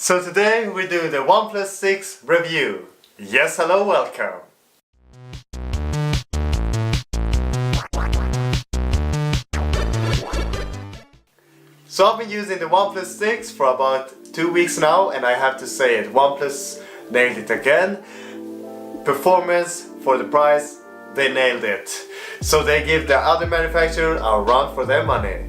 So today we do the OnePlus 6 review. Yes, hello, welcome. So I've been using the OnePlus 6 for about 2 weeks now, and I have to say it, OnePlus nailed it again. Performance for the price, they nailed it. So they give the other manufacturer a run for their money.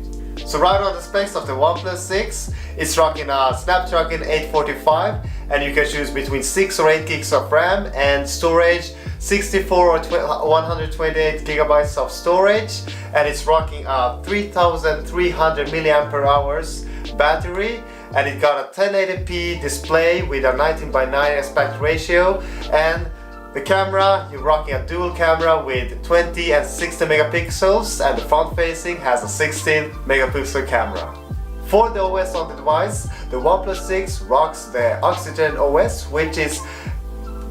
So right on the specs of the OnePlus 6, it's rocking a Snapdragon 845, and you can choose between 6 or 8 gigs of RAM and storage, 64 or 128 gigabytes of storage, and it's rocking a 3300 milliampere hours battery, and it got a 1080p display with a 19:9 aspect ratio, and the camera, you're rocking a dual camera with 20 and 60 megapixels, and the front facing has a 16 megapixel camera. For the OS on the device, the OnePlus 6 rocks the Oxygen OS, which is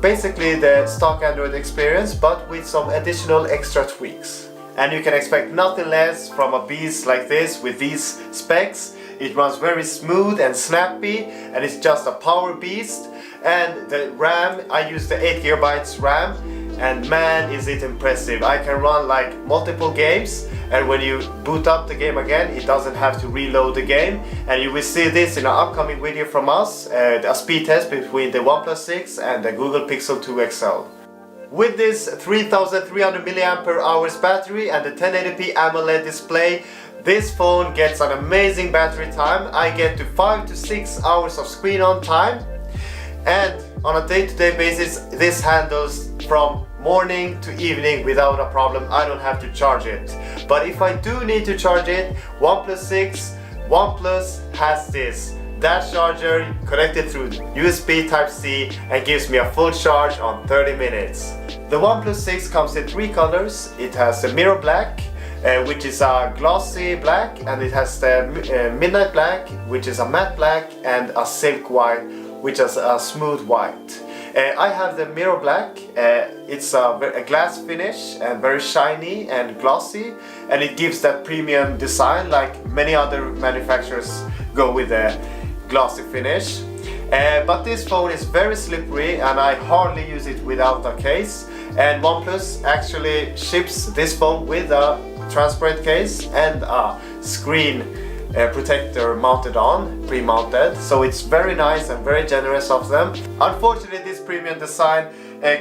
basically the stock Android experience, but with some additional extra tweaks. And you can expect nothing less from a beast like this with these specs. It runs very smooth and snappy, and it's just a power beast. And the RAM, I use the 8 gigabytes RAM, and man is it impressive. I can run like multiple games, and when you boot up the game again, it doesn't have to reload the game. And you will see this in an upcoming video from us, a speed test between the OnePlus 6 and the Google Pixel 2 XL. With this 3300 milliampere hours battery and the 1080p AMOLED display, this phone gets an amazing battery time. I get to 5 to 6 hours of screen on time, and on a day-to-day basis this handles from morning to evening without a problem. I don't have to charge it. But if I do need to charge it, OnePlus 6, OnePlus has this Dash Charger connected through USB Type-C and gives me a full charge on 30 minutes. The OnePlus 6 comes in 3 colors. It has the mirror black, which is a glossy black, and it has the midnight black, which is a matte black, and a silk white, which is a smooth white. I have the mirror black. It's a glass finish and very shiny and glossy, and it gives that premium design like many other manufacturers go with a glossy finish. But this phone is very slippery, and I hardly use it without a case. And OnePlus actually ships this phone with a transparent case and a screen protector mounted on, pre-mounted, so it's very nice and very generous of them. Unfortunately, this premium design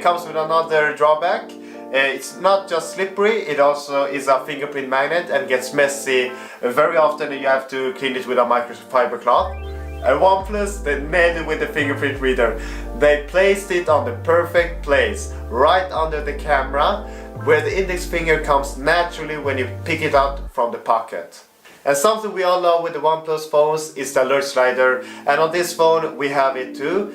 comes with another drawback. It's not just slippery, it also is a fingerprint magnet and gets messy very often. You have to clean it with a microfiber cloth. And OnePlus, they nailed it with the fingerprint reader. They placed it on the perfect place, right under the camera, where the index finger comes naturally when you pick it out from the pocket. And something we all love with the OnePlus phones is the alert slider, and on this phone we have it too.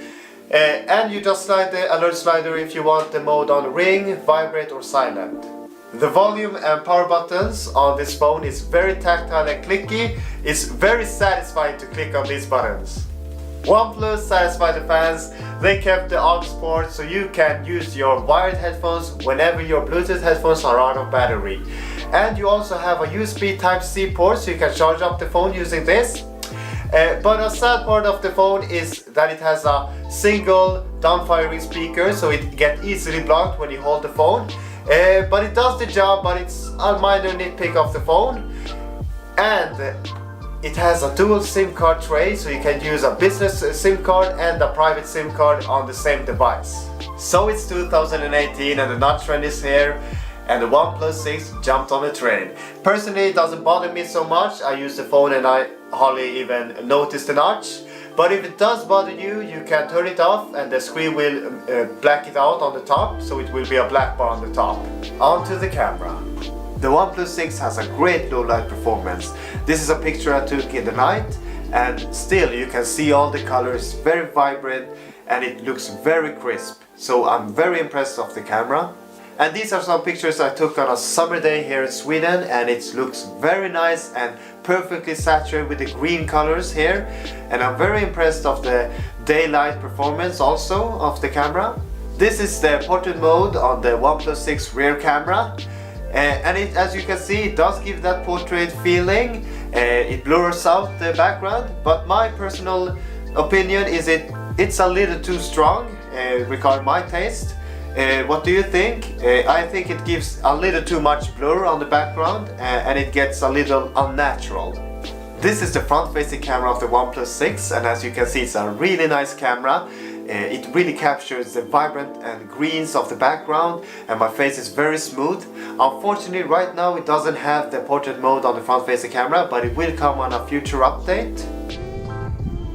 And you just slide the alert slider if you want the mode on ring, vibrate or silent. The volume and power buttons on this phone is very tactile and clicky. It's very satisfying to click on these buttons. OnePlus satisfied the fans. They kept the aux port so you can use your wired headphones whenever your Bluetooth headphones are out of battery. And you also have a USB Type-C port, so you can charge up the phone using this. But a sad part of the phone is that it has a single down-firing speaker, so it gets easily blocked when you hold the phone. But it does the job, but it's a minor nitpick of the phone. And it has a dual SIM card tray, so you can use a business SIM card and a private SIM card on the same device. So it's 2018 and the notch trend is here, and the OnePlus 6 jumped on the train. Personally, it doesn't bother me so much. I use the phone and I hardly even notice the notch. But if it does bother you, you can turn it off and the screen will black it out on the top, so it will be a black bar on the top. On to the camera. The OnePlus 6 has a great low light performance. This is a picture I took in the night, and still you can see all the colors, very vibrant, and it looks very crisp. So I'm very impressed of the camera. And these are some pictures I took on a summer day here in Sweden, and it looks very nice and perfectly saturated with the green colors here. And I'm very impressed of the daylight performance also of the camera. This is the portrait mode on the OnePlus 6 rear camera. And it, as you can see, it does give that portrait feeling. It blurs out the background, but my personal opinion is it's a little too strong regarding my taste. What do you think? I think it gives a little too much blur on the background and it gets a little unnatural. This is the front-facing camera of the OnePlus 6, and as you can see, it's a really nice camera. It really captures the vibrant and greens of the background, and my face is very smooth. Unfortunately, right now it doesn't have the portrait mode on the front-facing camera, but it will come on a future update.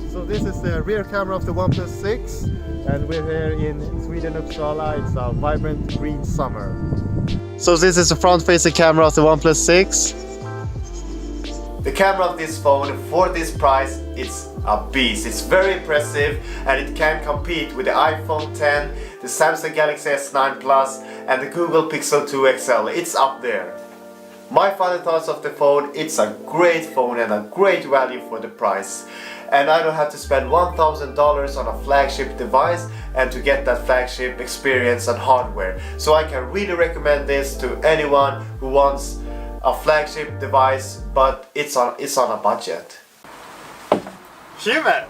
So this is the rear camera of the OnePlus 6, and we're here in Sweden, Uppsala. It's a vibrant green summer. So this is the front-facing camera of the OnePlus 6. The camera of this phone, for this price, it's a beast. It's very impressive and it can compete with the iPhone 10, the Samsung Galaxy S9 Plus and the Google Pixel 2 XL. It's up there. My final thoughts of the phone, it's a great phone and a great value for the price. And I don't have to spend $1,000 on a flagship device and to get that flagship experience and hardware. So I can really recommend this to anyone who wants a flagship device, but it's on a budget. Human!